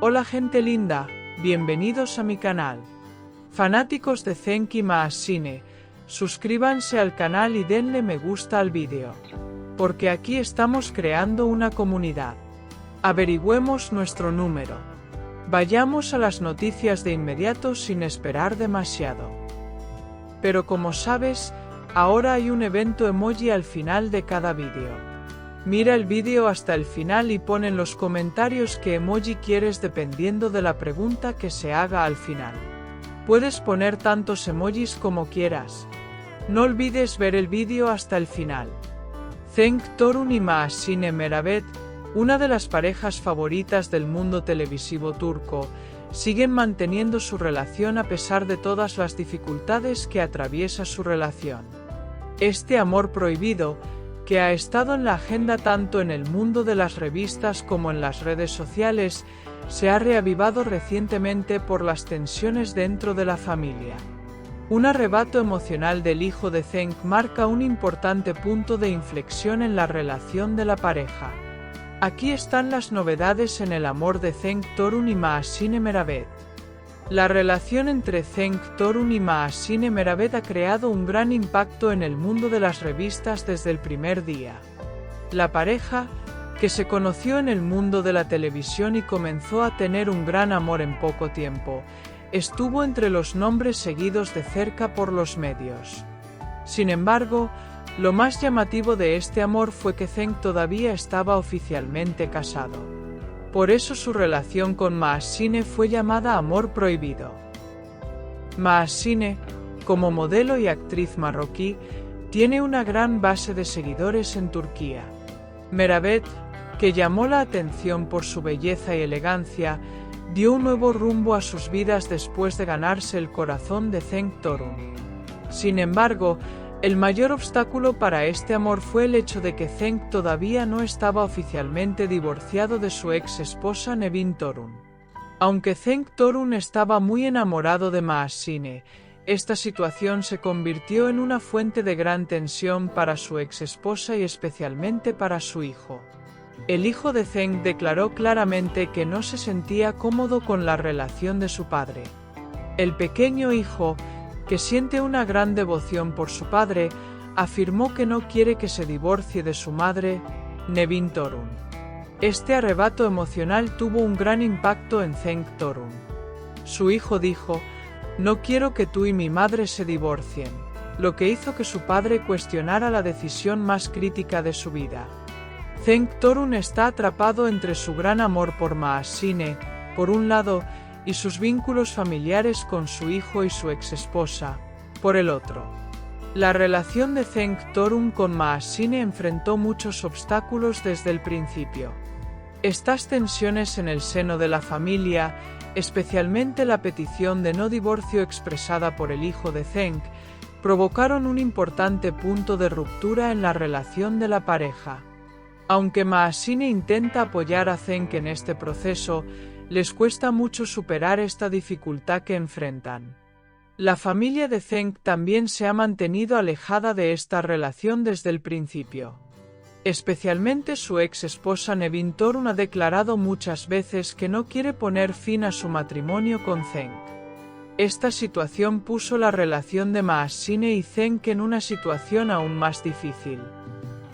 Hola gente linda, bienvenidos a mi canal. Fanáticos de Zenk y Mahasine, suscríbanse al canal y denle me gusta al vídeo. Porque aquí estamos creando una comunidad. Averigüemos nuestro número. Vayamos a las noticias de inmediato sin esperar demasiado. Pero como sabes, ahora hay un evento emoji al final de cada vídeo. Mira el vídeo hasta el final y pon en los comentarios qué emoji quieres dependiendo de la pregunta que se haga al final. Puedes poner tantos emojis como quieras. No olvides ver el vídeo hasta el final. Cenk Torun y Mahasine Meravet, una de las parejas favoritas del mundo televisivo turco, siguen manteniendo su relación a pesar de todas las dificultades que atraviesa su relación. Este amor prohibido, que ha estado en la agenda tanto en el mundo de las revistas como en las redes sociales, se ha reavivado recientemente por las tensiones dentro de la familia. Un arrebato emocional del hijo de Cenk marca un importante punto de inflexión en la relación de la pareja. Aquí están las novedades en el amor de Cenk Torun y Mahasine Meravet. La relación entre Cenk Torun y Mahasine Meravet ha creado un gran impacto en el mundo de las revistas desde el primer día. La pareja, que se conoció en el mundo de la televisión y comenzó a tener un gran amor en poco tiempo, estuvo entre los nombres seguidos de cerca por los medios. Sin embargo, lo más llamativo de este amor fue que Cenk todavía estaba oficialmente casado. Por eso su relación con Mahasine fue llamada amor prohibido. Mahasine, como modelo y actriz marroquí, tiene una gran base de seguidores en Turquía. Meravet, que llamó la atención por su belleza y elegancia, dio un nuevo rumbo a sus vidas después de ganarse el corazón de Cenk Torun. Sin embargo, el mayor obstáculo para este amor fue el hecho de que Cenk todavía no estaba oficialmente divorciado de su ex esposa Nevin Torun. Aunque Cenk Torun estaba muy enamorado de Mahasine, esta situación se convirtió en una fuente de gran tensión para su ex esposa y especialmente para su hijo. El hijo de Cenk declaró claramente que no se sentía cómodo con la relación de su padre. El pequeño hijo, que siente una gran devoción por su padre, afirmó que no quiere que se divorcie de su madre, Nevin Torun. Este arrebato emocional tuvo un gran impacto en Cenk Torun. Su hijo dijo: "No quiero que tú y mi madre se divorcien", lo que hizo que su padre cuestionara la decisión más crítica de su vida. Cenk Torun está atrapado entre su gran amor por Mahasine, por un lado, y sus vínculos familiares con su hijo y su ex-esposa, por el otro. La relación de Cenk Torun con Mahasine enfrentó muchos obstáculos desde el principio. Estas tensiones en el seno de la familia, especialmente la petición de no divorcio expresada por el hijo de Cenk, provocaron un importante punto de ruptura en la relación de la pareja. Aunque Mahasine intenta apoyar a Cenk en este proceso, les cuesta mucho superar esta dificultad que enfrentan. La familia de Cenk también se ha mantenido alejada de esta relación desde el principio. Especialmente su ex esposa Nevin Torun ha declarado muchas veces que no quiere poner fin a su matrimonio con Cenk. Esta situación puso la relación de Mahasine y Cenk en una situación aún más difícil.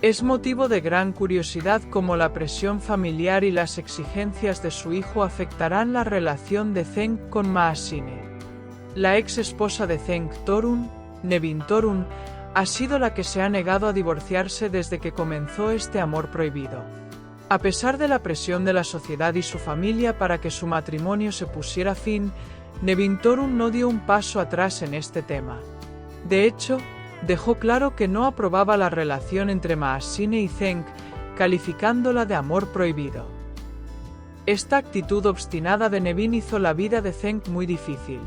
Es motivo de gran curiosidad cómo la presión familiar y las exigencias de su hijo afectarán la relación de Cenk con Mahasine. La ex esposa de Cenk Torun, Nevin Torun, ha sido la que se ha negado a divorciarse desde que comenzó este amor prohibido. A pesar de la presión de la sociedad y su familia para que su matrimonio se pusiera fin, Nevin Torun no dio un paso atrás en este tema. De hecho, dejó claro que no aprobaba la relación entre Mahasine y Cenk, calificándola de amor prohibido. Esta actitud obstinada de Nevin hizo la vida de Cenk muy difícil.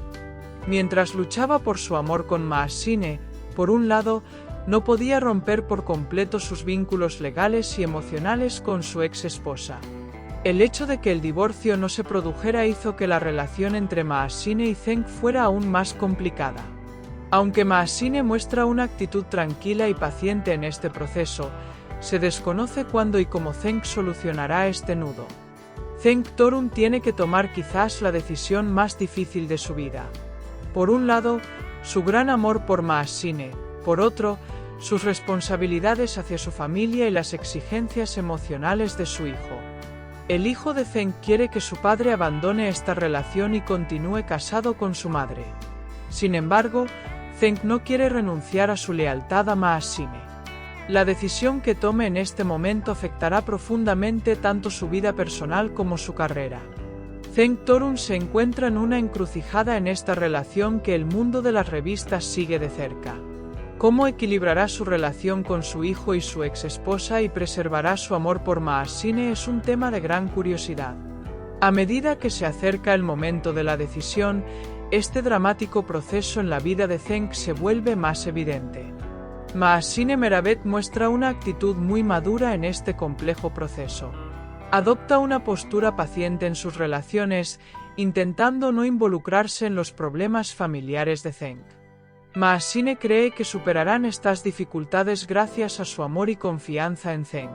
Mientras luchaba por su amor con Mahasine, por un lado, no podía romper por completo sus vínculos legales y emocionales con su ex esposa. El hecho de que el divorcio no se produjera hizo que la relación entre Mahasine y Cenk fuera aún más complicada. Aunque Mahasine muestra una actitud tranquila y paciente en este proceso, se desconoce cuándo y cómo Cenk solucionará este nudo. Cenk Torun tiene que tomar quizás la decisión más difícil de su vida. Por un lado, su gran amor por Maasine, por otro, sus responsabilidades hacia su familia y las exigencias emocionales de su hijo. El hijo de Cenk quiere que su padre abandone esta relación y continúe casado con su madre. Sin embargo, Cenk no quiere renunciar a su lealtad a Maasine. La decisión que tome en este momento afectará profundamente tanto su vida personal como su carrera. Cenk Torun se encuentra en una encrucijada en esta relación que el mundo de las revistas sigue de cerca. ¿Cómo equilibrará su relación con su hijo y su ex-esposa y preservará su amor por Maasine? Es un tema de gran curiosidad. A medida que se acerca el momento de la decisión, este dramático proceso en la vida de Cenk se vuelve más evidente. Maasine Meravet muestra una actitud muy madura en este complejo proceso. Adopta una postura paciente en sus relaciones, intentando no involucrarse en los problemas familiares de Cenk. Maasine cree que superarán estas dificultades gracias a su amor y confianza en Cenk.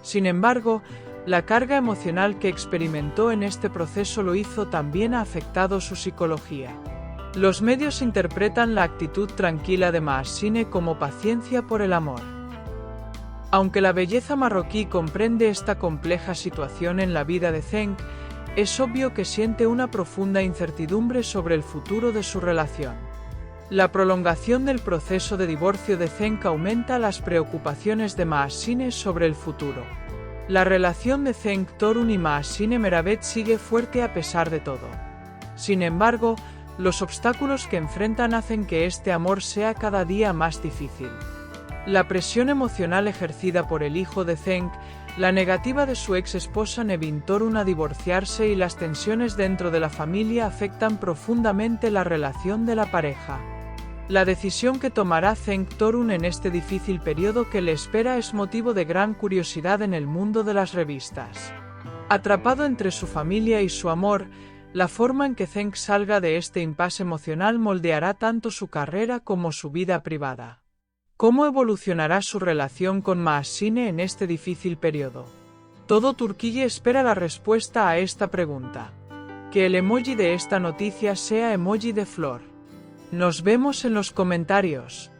Sin embargo, la carga emocional que experimentó en este proceso lo hizo también ha afectado su psicología. Los medios interpretan la actitud tranquila de Maasine como paciencia por el amor. Aunque la belleza marroquí comprende esta compleja situación en la vida de Cenk, es obvio que siente una profunda incertidumbre sobre el futuro de su relación. La prolongación del proceso de divorcio de Cenk aumenta las preocupaciones de Maasine sobre el futuro. La relación de Cenk Torun y Maasine Meravet sigue fuerte a pesar de todo. Sin embargo, los obstáculos que enfrentan hacen que este amor sea cada día más difícil. La presión emocional ejercida por el hijo de Cenk, la negativa de su ex-esposa Nevin Torun a divorciarse y las tensiones dentro de la familia afectan profundamente la relación de la pareja. La decisión que tomará Cenk Torun en este difícil periodo que le espera es motivo de gran curiosidad en el mundo de las revistas. Atrapado entre su familia y su amor, la forma en que Cenk salga de este impasse emocional moldeará tanto su carrera como su vida privada. ¿Cómo evolucionará su relación con Maasine en este difícil periodo? Todo Turquía espera la respuesta a esta pregunta. Que el emoji de esta noticia sea emoji de flor. Nos vemos en los comentarios.